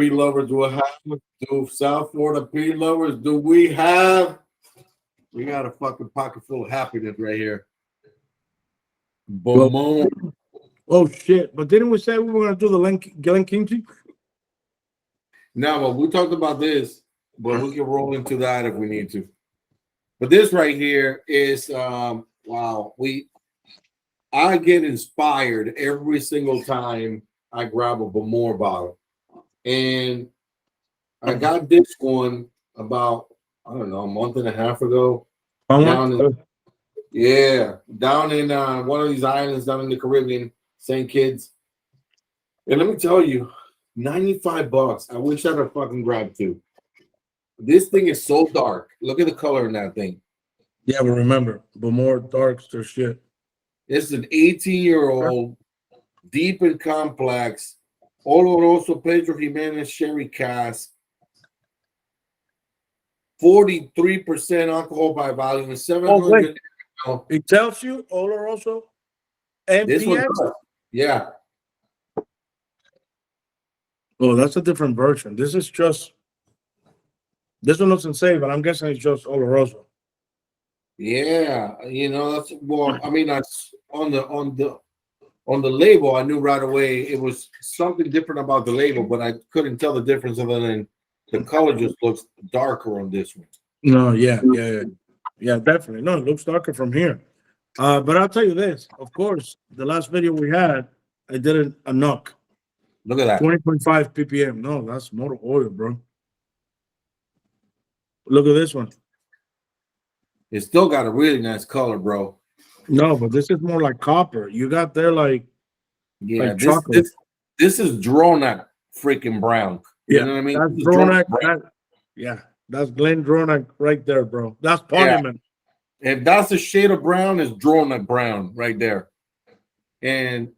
Pea lovers do have? Do South Florida pea lovers? Do we have? We got a fucking pocket full of happiness right here. Well, Bowmore. oh shit! But didn't we say we were gonna do the Glen Kimchi? Now, but we talked about this, but we can roll into that if we need to. But this right here is wow. I get inspired every single time I grab a Bowmore bottle, and I got this one about I don't know a month and a half ago. Down in, down in one of these islands down in the Caribbean, St. Kitts. And let me tell you, $95. I wish I'd have fucking grabbed two. This thing is so dark. Look at the color in that thing. Yeah, but remember, Bowmore darks their shit. It's an 18-year-old, deep and complex, Oloroso Pedro Ximenez sherry cask. 43% alcohol by volume, 700. Oh, it tells you Oloroso This one, MPX. yeah. Oh, that's a different version. This one doesn't say, but I'm guessing it's just Oloroso. Yeah, that's well. I mean, that's on the label. I knew right away it was something different about the label, but I couldn't tell the difference other than the color just looks darker on this one. No, yeah, definitely. No, it looks darker from here. But I'll tell you this. Of course, the last video we had, I did a knock. Look at that. 20.5 ppm. No, that's motor oil, bro. Look at this one. It's still got a really nice color, bro. No, but this is more like copper. You got there like chocolate. This is Dronac freaking brown. You know what I mean? That's Dronac. That's Glen Dronac right there, bro. That's Parliament. Yeah. If that's a shade of brown, it's Dronac brown right there. And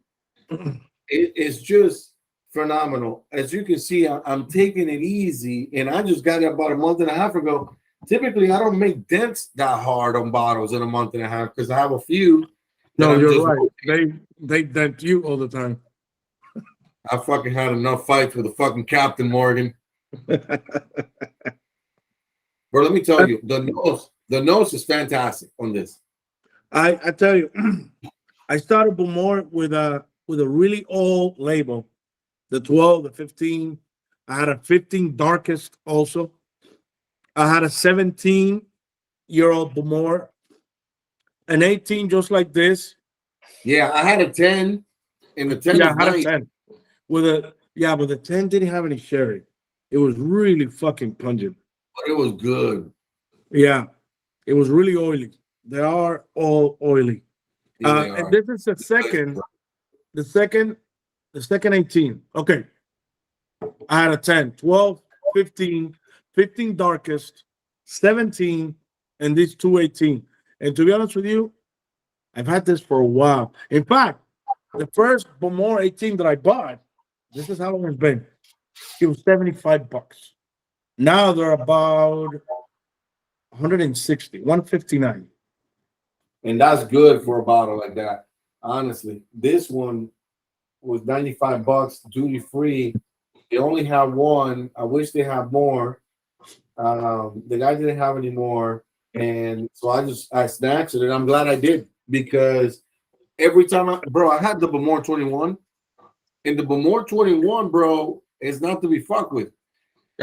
it's just phenomenal. As you can see, I'm taking it easy, and I just got it about a month and a half ago. Typically, I don't make dents that hard on bottles in a month and a half because I have a few. No, you're right. They dent you all the time. I fucking had enough fights with the fucking Captain Morgan. Bro, let me tell you, the nose is fantastic on this. I tell you, I started Bowmore with a really old label, the 12, the 15. I had a 15 darkest also. I had a 17-year-old Bowmore, an 18 just like this. Yeah, I had a 10, and the 10 I had a 10 but the 10 didn't have any sherry. It was really fucking pungent. But it was good. Yeah, it was really oily. They are all oily. And this is the second 18. Okay. I had a 10, 12, 15 darkest, 17, and these 218. And to be honest with you, I've had this for a while. In fact, the first Bowmore 18 that I bought, this is how long it's been. It was $75. Now they're about 160, 159. And that's good for a bottle like that. Honestly, this one was $95, duty free. They only have one. I wish they had more. The guy didn't have any more, and so I snatched it, and I'm glad I did because every time I had the Bowmore 21, and the Bowmore 21, bro, is not to be fucked with.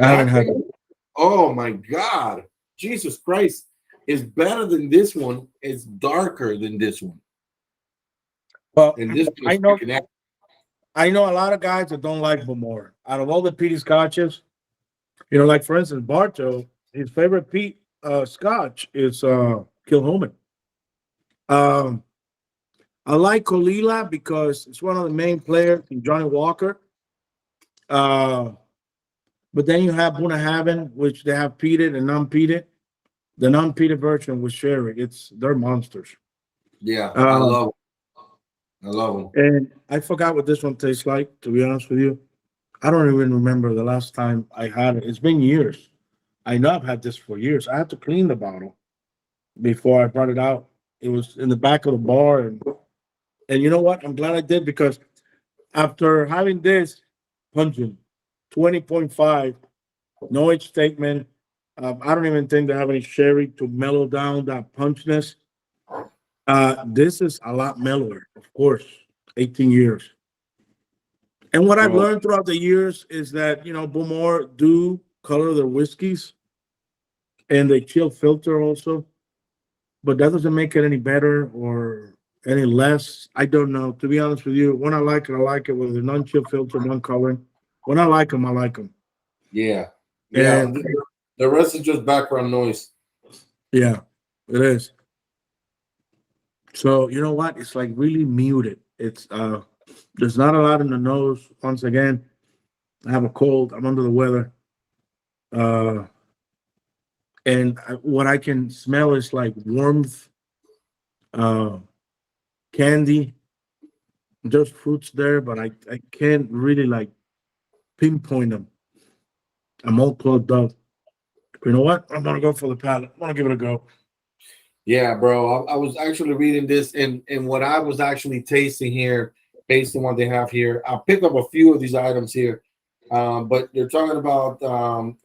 I haven't had it. Oh my God, Jesus Christ! It's better than this one. It's darker than this one. Well, and this I know a lot of guys that don't like Bowmore. Out of all the peaty scotches, like for instance, Barto, his favorite peat scotch is Kilhoman. I like Colila because it's one of the main players in Johnny Walker. But then you have Bunnahabhain, which they have peated and non-peated. The non-peated version with sherry, they're monsters. Yeah, I love them. And I forgot what this one tastes like, to be honest with you. I don't even remember the last time I had it. It's been years. I know I've had this for years. I had to clean the bottle before I brought it out. It was in the back of the bar. And you know what? I'm glad I did because after having this pungent, 20.5. No age statement. I don't even think they have any sherry to mellow down that punchness. This is a lot mellower, of course. 18 years. And what I've Bro. learned throughout the years is that, Bowmore do color their whiskeys and they chill filter also, but that doesn't make it any better or any less. I don't know. To be honest with you, when I like it, I like it with a non-chill filter, non-coloring. When I like them, I like them. Yeah. And The rest is just background noise. yeah, it is. So you know what? It's like really muted. It's there's not a lot in the nose. Once again, I have a cold. I'm under the weather. Uh, and what I can smell is like warmth, uh, candy. There's fruits there, but I can't really like pinpoint them. I'm all plugged up. You know what? I'm gonna go for the palate. I'm gonna give it a go. Yeah, bro. I was actually reading this, and what I was actually tasting here, based on what they have here, I'll pick up a few of these items here. But they're talking about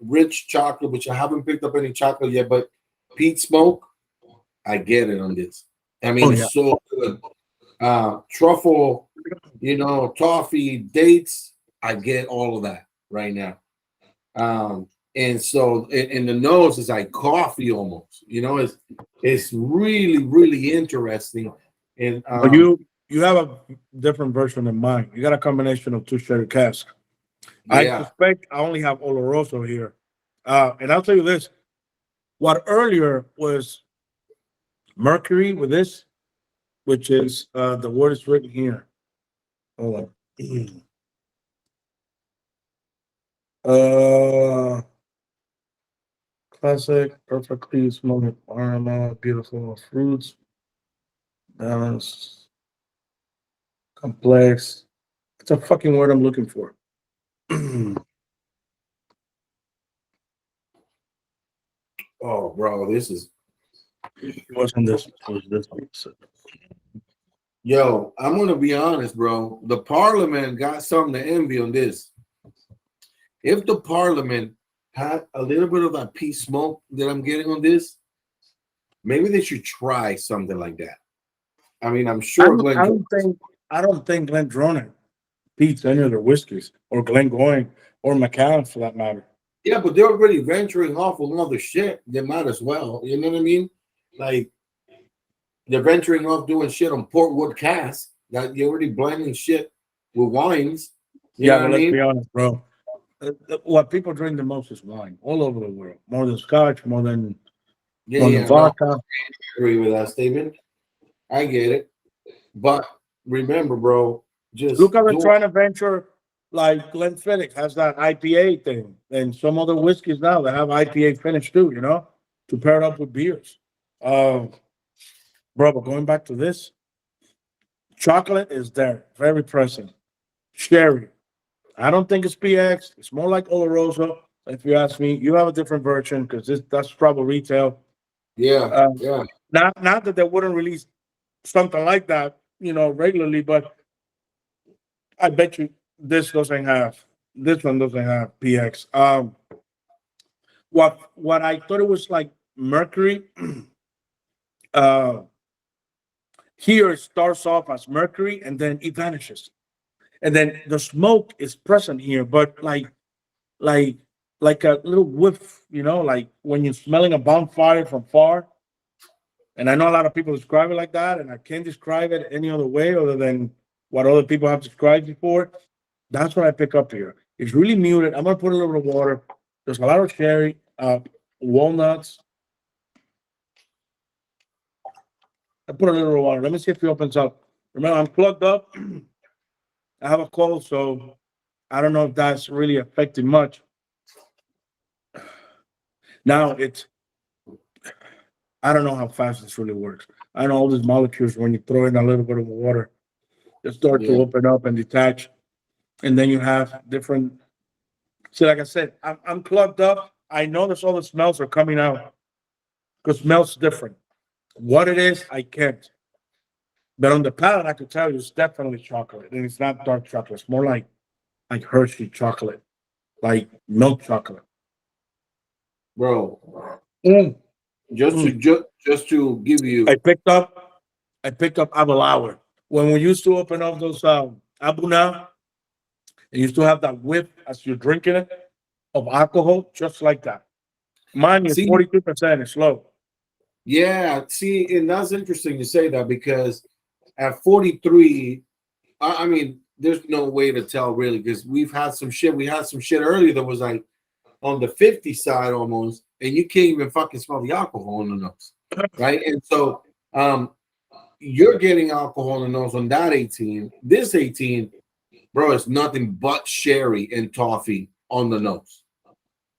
rich chocolate, which I haven't picked up any chocolate yet, but peat smoke, I get it on this. I mean, Oh yeah. it's so good. Truffle, toffee, dates, I get all of that right now. And so in the nose is like coffee almost, it's really, really interesting. And But you have a different version than mine. You got a combination of two sherry casks. I yeah, suspect I only have Oloroso here. And I'll tell you this: what earlier was Mercury with this, which is the word is written here. Hold on. Classic, perfectly smoking aroma, beautiful fruits, balanced, complex. It's a fucking word I'm looking for. oh bro, this is It wasn't this. It was this one. yo, I'm gonna be honest, bro. The parliament got something to envy on this. If the parliament had a little bit of that peat smoke that I'm getting on this, maybe they should try something like that. I mean, I'm sure Glenn. I don't think Glen Droner beats any of their whiskeys, or Glengoyne, or Macallan for that matter. Yeah, but they're already venturing off on other shit. They might as well. You know what I mean? Like they're venturing off doing shit on Portwood Cask. That you're already blending shit with wines. You know But what I let's mean? be honest, bro. What people drink the most is wine all over the world, more than scotch, more than Yeah. No, vodka. I agree with that statement. I get it. But remember, bro, just Look how they're do trying to venture. Like Glenfiddich has that IPA thing, and some other whiskeys now that have IPA finish too. To pair it up with beers. Bro, but going back to this, chocolate is there, very present. Sherry, I don't think it's PX. It's more like Oloroso. If you ask me, you have a different version because that's probably retail. yeah, Uh, yeah. not that they wouldn't release something like that, regularly, but I bet you this one doesn't have PX. What I thought it was like Mercury. uh, Here it starts off as Mercury and then it vanishes, and then the smoke is present here, but like like a little whiff, like when you're smelling a bonfire from far. And I know a lot of people describe it like that, and I can't describe it any other way other than what other people have described before. That's what I pick up here. It's really muted. I'm gonna put a little bit of water. There's a lot of cherry, walnuts. I put a little bit of water. Let me see if it opens up. Remember, I'm plugged up. I have a cold, so I don't know if that's really affecting much. Now I don't know how fast this really works. I know all these molecules, when you throw in a little bit of water, they start to Yeah. open up and detach. And then you have different. See, like I said, I'm plugged up. I know that all the smells are coming out because smells different. What it is, I can't. But on the palate, I can tell you it's definitely chocolate, and it's not dark chocolate. It's more like Hershey chocolate. like milk chocolate. Bro. Mm. Just to give you. I picked up Abalauer. When we used to open up those Abuna, it used to have that whiff as you're drinking it of alcohol, just like that. Mine is See, 42%. It's low. yeah, see, and that's interesting you say that because at 43, I mean, there's no way to tell really because we've had some shit. We had some shit earlier that was like on the 50 side almost, and you can't even fucking smell the alcohol in the nose, right? And so, you're getting alcohol in the nose on that 18. This 18, bro, is nothing but sherry and toffee on the nose.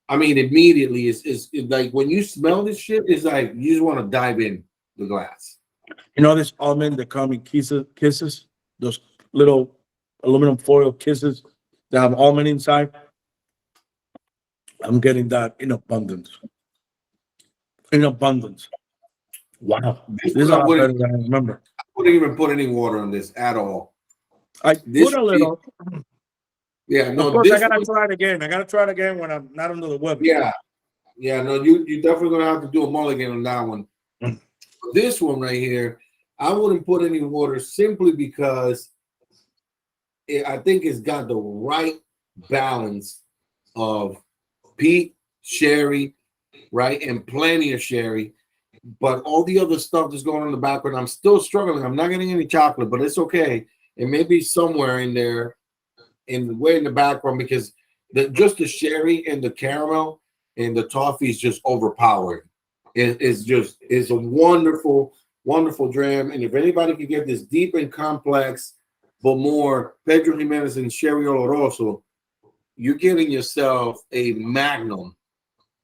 I mean, immediately it's like when you smell this shit, it's like you just want to dive in the glass. You know this almond that come in kisses, those little aluminum foil kisses that have almond inside. I'm getting that in abundance. In abundance. Wow, this is a lot better than I remember. I wouldn't even put any water on this at all. I This put a little. Yeah, no. Of course, this I gotta try it again. I gotta try it again when I'm not under the weather. Yeah, no. You definitely gonna have to do a mulligan on that one. This one right here, I wouldn't put any water simply because I think it's got the right balance of peat, sherry, right, and plenty of sherry. But all the other stuff that's going on in the background, I'm still struggling. I'm not getting any chocolate, but it's okay. It may be somewhere in there, way in the background, because just the sherry and the caramel and the toffee is just overpowering. It's a wonderful, wonderful dram. And if anybody can get this deep and complex, Bowmore, Pedro Ximenez, and Sherry Oloroso, you're getting yourself a magnum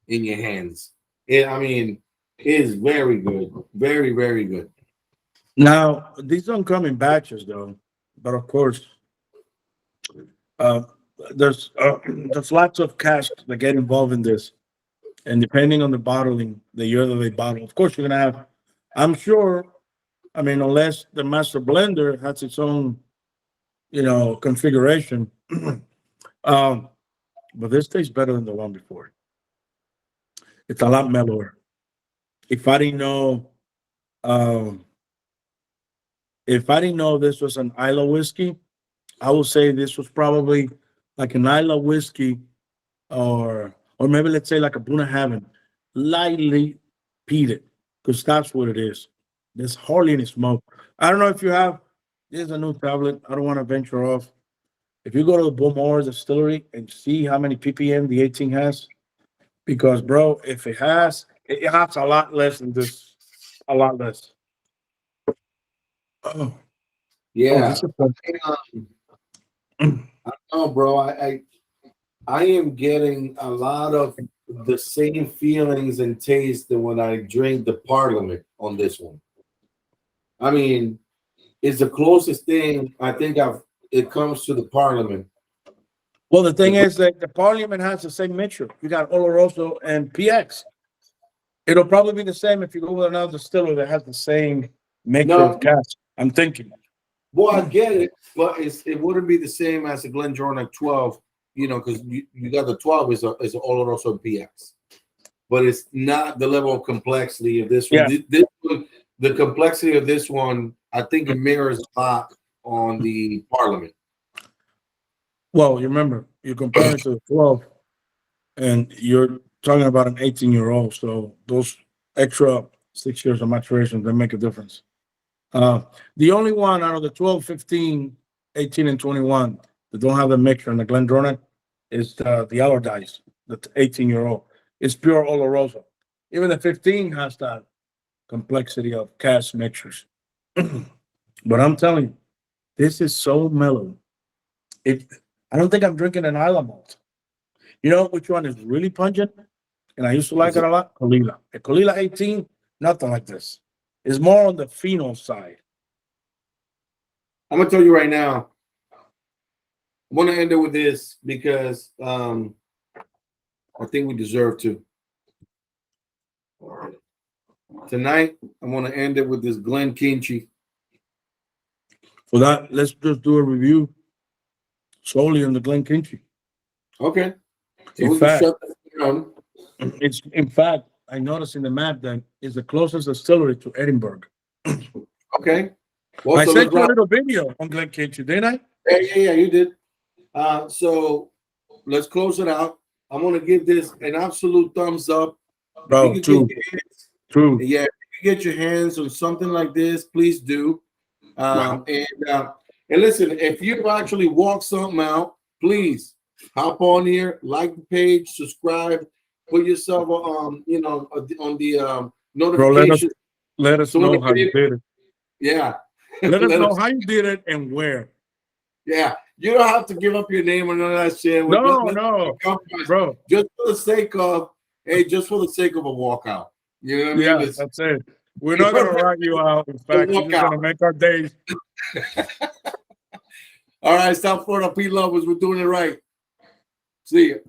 in your hands. I mean, it is very good. Very, very good. Now, these don't come in batches, though. But of course, uh, there's lots of casks that get involved in this. And depending on the bottling, the year that they bottle, of course, you're going to have, I'm sure, I mean, unless the master blender has its own, configuration. But this tastes better than the one before. It's a lot mellower. If I didn't know, this was an Isla whiskey, I would say this was probably like an Isla whiskey, or maybe let's say like a Buna Heaven, lightly peated, because that's what it is. There's hardly any smoke. I don't know if you have. There's a new tablet. I don't want to venture off. If you go to the Bowmore distillery and see how many ppm the 18 has, because bro, if it has a lot less than this, a lot less. Oh, Yeah. this is I know, bro. I am getting a lot of the same feelings and taste than when I drink the Parliament on this one. I mean, it's the closest thing I think it comes to the Parliament. Well, the thing is that the Parliament has the same mixture. You got Oloroso and PX. It'll probably be the same if you go with another distiller that has the same mixture of casks. I'm thinking. Well, I get it, but it wouldn't be the same as a GlenDronach 12, because you got the 12 is a Oloroso PX, but it's not the level of complexity of this one. Yeah. This one, the complexity of this one, I think it mirrors a lot on the Parliament. Well, you remember, you compare it to the 12, and you're talking about an 18-year-old, so those extra 6 years of maturation, they make a difference. The only one out of the 12, 15, 18, and 21 that don't have the mixture in the GlenDronach is the Allardyce, the 18-year-old. It's pure Oloroso. Even the 15 has that complexity of cask mixtures. But I'm telling you, this is so mellow. I don't think I'm drinking an Isla malt. You know which one is really pungent? And I used to like it a lot? Colila. A Colila 18, nothing like this. It's more on the phenol side. I'm going to tell you right now, I want to end it with this because I think we deserve to. Tonight, I want to end it with this Glen Kinchy. For that, let's just do a review solely on the Glen Kinchy. Okay. So In we fact, can shut this down. it's in fact, I noticed in the map that is the closest distillery to Edinburgh. Okay. Well, I so sent let's you a wrap. little video on Glen Kitchen, didn't I? Yeah, you did. So let's close it out. I'm gonna give this an absolute thumbs up. Bro, If you true, can get your hands, true. yeah, if you get your hands on something like this, please do. And listen, if you actually walk something out, please hop on here, like the page, subscribe, put yourself on the Bro, notification. let us So when know the how you video, did it. yeah, Let us let know us, how you did it and where. yeah. You don't have to give up your name or none of that shit. No, bro. Just for the sake of, hey, just for the sake of a walkout. You know what I mean? Yeah, that's it. We're not gonna write you out. In fact, we're just gonna make our days. All right, South Florida P lovers, we're doing it right. See you.